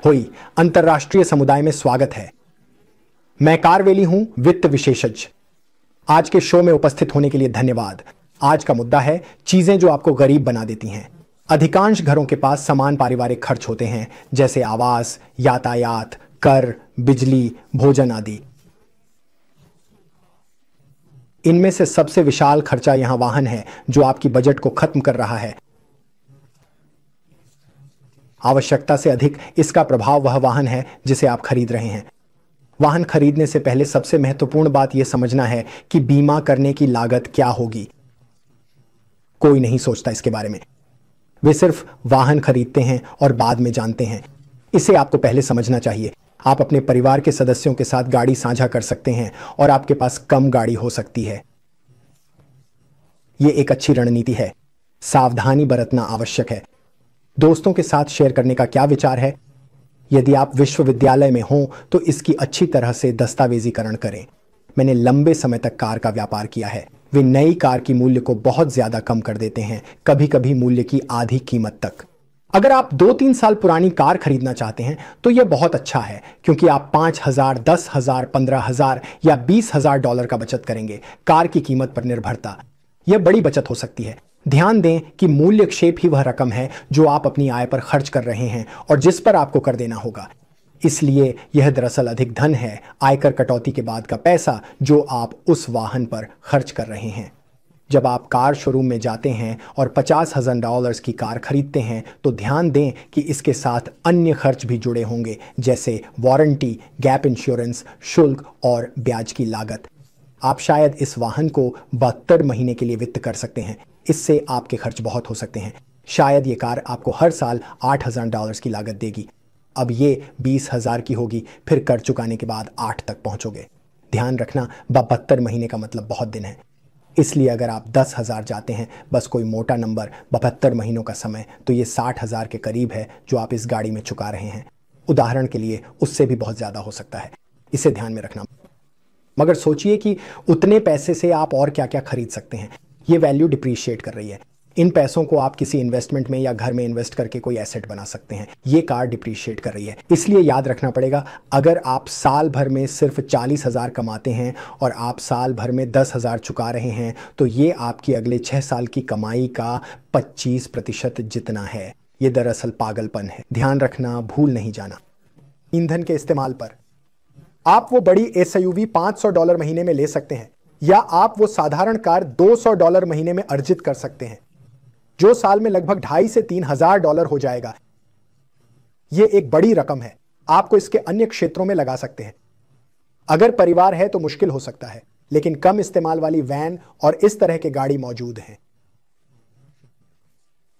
हुई अंतर्राष्ट्रीय समुदाय में स्वागत है। मैं कारवेली हूं, वित्त विशेषज्ञ। आज के शो में उपस्थित होने के लिए धन्यवाद। आज का मुद्दा है चीजें जो आपको गरीब बना देती हैं। अधिकांश घरों के पास समान पारिवारिक खर्च होते हैं, जैसे आवास, यातायात, कर, बिजली, भोजन आदि। इनमें से सबसे विशाल खर्चा यहां वाहन है, जो आपकी बजट को खत्म कर रहा है। आवश्यकता से अधिक इसका प्रभाव वह वाहन है जिसे आप खरीद रहे हैं। वाहन खरीदने से पहले सबसे महत्वपूर्ण बात यह समझना है कि बीमा करने की लागत क्या होगी। कोई नहीं सोचता इसके बारे में। वे सिर्फ वाहन खरीदते हैं और बाद में जानते हैं। इसे आपको पहले समझना चाहिए। आप अपने परिवार के सदस्यों के साथ गाड़ी साझा कर सकते हैं और आपके पास कम गाड़ी हो सकती है। यह एक अच्छी रणनीति है। सावधानी बरतना आवश्यक है। दोस्तों के साथ शेयर करने का क्या विचार है? यदि आप विश्वविद्यालय में हों तो इसकी अच्छी तरह से दस्तावेजीकरण करें। मैंने लंबे समय तक कार का व्यापार किया है। वे नई कार की मूल्य को बहुत ज्यादा कम कर देते हैं, कभी कभी मूल्य की आधी कीमत तक। अगर आप 2-3 साल पुरानी कार खरीदना चाहते हैं तो यह बहुत अच्छा है, क्योंकि आप 5,000, 10,000, 15,000 या 20,000 डॉलर का बचत करेंगे। कार की कीमत पर निर्भरता, यह बड़ी बचत हो सकती है। ध्यान दें कि मूल्य क्षेप ही वह रकम है जो आप अपनी आय पर खर्च कर रहे हैं और जिस पर आपको कर देना होगा। इसलिए यह दरअसल अधिक धन है, आयकर कटौती के बाद का पैसा जो आप उस वाहन पर खर्च कर रहे हैं। जब आप कार शोरूम में जाते हैं और $50,000 की कार खरीदते हैं तो ध्यान दें कि इसके साथ अन्य खर्च भी जुड़े होंगे, जैसे वारंटी, गैप इंश्योरेंस, शुल्क और ब्याज की लागत। आप शायद इस वाहन को 72 महीने के लिए वित्त कर सकते हैं। इससे आपके खर्च बहुत हो सकते हैं। शायद ये कार आपको हर साल $8,000 की लागत देगी। अब ये 20,000 की होगी, फिर कर चुकाने के बाद 8 तक पहुंचोगे। ध्यान रखना, 72 महीने का मतलब बहुत दिन है। इसलिए अगर आप 10,000 जाते हैं, बस कोई मोटा नंबर, 72 महीनों का समय, तो ये 60,000 के करीब है जो आप इस गाड़ी में चुका रहे हैं। उदाहरण के लिए उससे भी बहुत ज्यादा हो सकता है। इसे ध्यान में रखना। मगर सोचिए कि उतने पैसे से आप और क्या क्या खरीद सकते हैं। ये वैल्यू डिप्रीशिएट कर रही है। इन पैसों को आप किसी इन्वेस्टमेंट में या घर में इन्वेस्ट करके कोई एसेट बना सकते हैं। ये कार डिप्रीशिएट कर रही है। इसलिए याद रखना पड़ेगा, अगर आप साल भर में सिर्फ 40,000 कमाते हैं और आप साल भर में 10,000 चुका रहे हैं, तो ये आपकी अगले 6 साल की कमाई का 25% जितना है। ये दरअसल पागलपन है। ध्यान रखना, भूल नहीं जाना। ईंधन के इस्तेमाल पर आप वो बड़ी एसयूवी $500 महीने में ले सकते हैं, या आप वो साधारण कार $200 महीने में अर्जित कर सकते हैं, जो साल में लगभग 2,500 से $3,000 हो जाएगा। यह एक बड़ी रकम है। आपको इसके अन्य क्षेत्रों में लगा सकते हैं। अगर परिवार है तो मुश्किल हो सकता है, लेकिन कम इस्तेमाल वाली वैन और इस तरह के गाड़ी मौजूद हैं।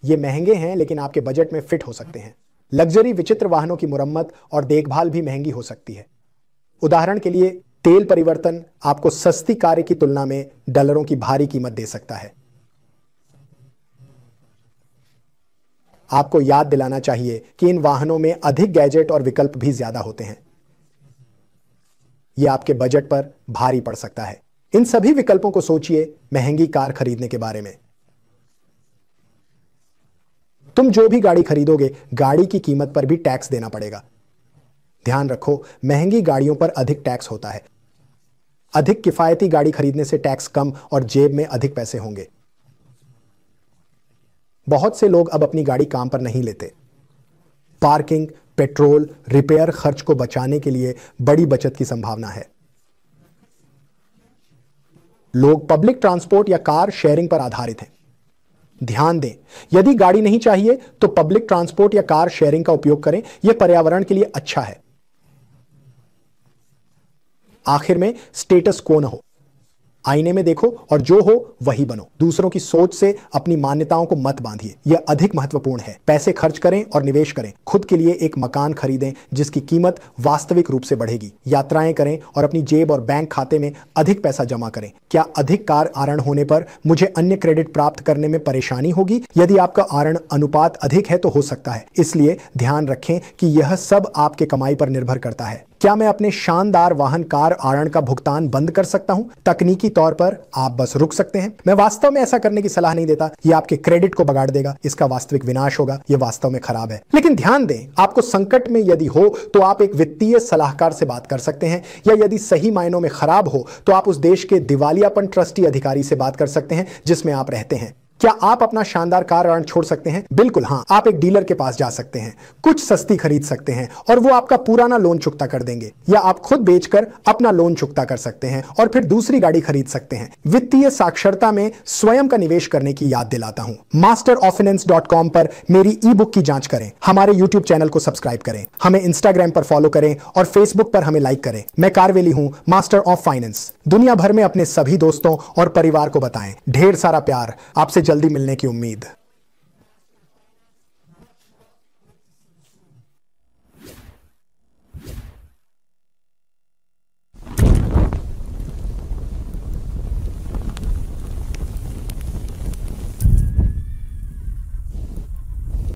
ये महंगे हैं लेकिन आपके बजट में फिट हो सकते हैं। लग्जरी विचित्र वाहनों की मुरम्मत और देखभाल भी महंगी हो सकती है। उदाहरण के लिए तेल परिवर्तन आपको सस्ती कार की तुलना में डॉलरों की भारी कीमत दे सकता है। आपको याद दिलाना चाहिए कि इन वाहनों में अधिक गैजेट और विकल्प भी ज्यादा होते हैं। यह आपके बजट पर भारी पड़ सकता है। इन सभी विकल्पों को सोचिए महंगी कार खरीदने के बारे में। तुम जो भी गाड़ी खरीदोगे, गाड़ी की कीमत पर भी टैक्स देना पड़ेगा। ध्यान रखो, महंगी गाड़ियों पर अधिक टैक्स होता है। अधिक किफायती गाड़ी खरीदने से टैक्स कम और जेब में अधिक पैसे होंगे। बहुत से लोग अब अपनी गाड़ी काम पर नहीं लेते। पार्किंग, पेट्रोल, रिपेयर खर्च को बचाने के लिए बड़ी बचत की संभावना है। लोग पब्लिक ट्रांसपोर्ट या कार शेयरिंग पर आधारित हैं। ध्यान दें, यदि गाड़ी नहीं चाहिए तो पब्लिक ट्रांसपोर्ट या कार शेयरिंग का उपयोग करें। यह पर्यावरण के लिए अच्छा है। आखिर में स्टेटस क्वो न हो। आईने में देखो और जो हो वही बनो। दूसरों की सोच से अपनी मान्यताओं को मत बांधिए। यह अधिक महत्वपूर्ण है। पैसे खर्च करें और निवेश करें। खुद के लिए एक मकान खरीदें जिसकी कीमत वास्तविक रूप से बढ़ेगी। यात्राएं करें और अपनी जेब और बैंक खाते में अधिक पैसा जमा करें। क्या अधिक कार आरण होने पर मुझे अन्य क्रेडिट प्राप्त करने में परेशानी होगी? यदि आपका आरण अनुपात अधिक है तो हो सकता है। इसलिए ध्यान रखें कि यह सब आपके कमाई पर निर्भर करता है। क्या मैं अपने शानदार वाहन कार ऋण का भुगतान बंद कर सकता हूं? तकनीकी तौर पर आप बस रुक सकते हैं। मैं वास्तव में ऐसा करने की सलाह नहीं देता। यह आपके क्रेडिट को बिगाड़ देगा, इसका वास्तविक विनाश होगा। यह वास्तव में खराब है। लेकिन ध्यान दें, आपको संकट में यदि हो तो आप एक वित्तीय सलाहकार से बात कर सकते हैं, या यदि सही मायनों में खराब हो तो आप उस देश के दिवालियापन ट्रस्टी अधिकारी से बात कर सकते हैं जिसमें आप रहते हैं। क्या आप अपना शानदार कार ऋण छोड़ सकते हैं? बिल्कुल हाँ। आप एक डीलर के पास जा सकते हैं, कुछ सस्ती खरीद सकते हैं और वो आपका पुराना लोन चुकता कर देंगे, या आप खुद बेचकर अपना लोन चुकता कर सकते हैं और फिर दूसरी गाड़ी खरीद सकते हैं। वित्तीय साक्षरता में स्वयं का निवेश करने की याद दिलाता हूं। masteroffinance.com पर मेरी ई बुक की जांच करें, हमारे यूट्यूब चैनल को सब्सक्राइब करें, हमें इंस्टाग्राम पर फॉलो करें और फेसबुक पर हमें लाइक करें। मैं कारवेली हूं, मास्टर ऑफ फाइनेंस। दुनिया भर में अपने सभी दोस्तों और परिवार को बताएं। ढेर सारा प्यार, आपसे जल्दी मिलने की उम्मीद।